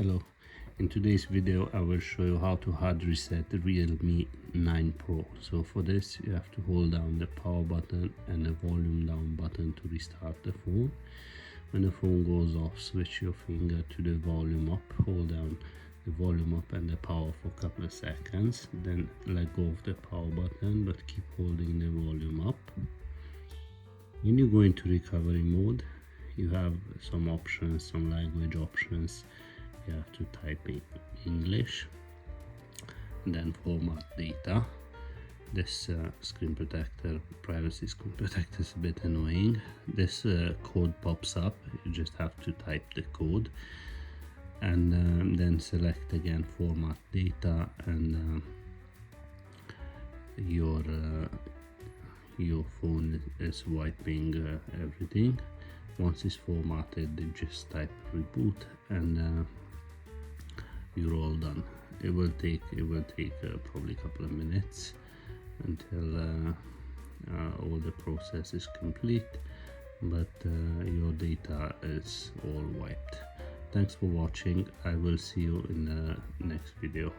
Hello, in today's video I will show you how to hard reset the Realme 9 Pro. So for this you have to hold down the power button and the volume down button to restart the phone. When the phone goes off, switch your finger to the volume up, hold down the volume up and the power for a couple of seconds, then let go of the power button but keep holding the volume up. When you go into recovery mode, you have some options, some language options. You have to type in English, then format data. This screen protector, privacy screen protector, is a bit annoying. This code pops up, you just have to type the code and then select again format data, and your phone is wiping everything. Once it's formatted, you just type reboot and you're all done. It will take probably a couple of minutes until all the process is complete, but your data is all wiped. Thanks for watching. I will see you in the next video.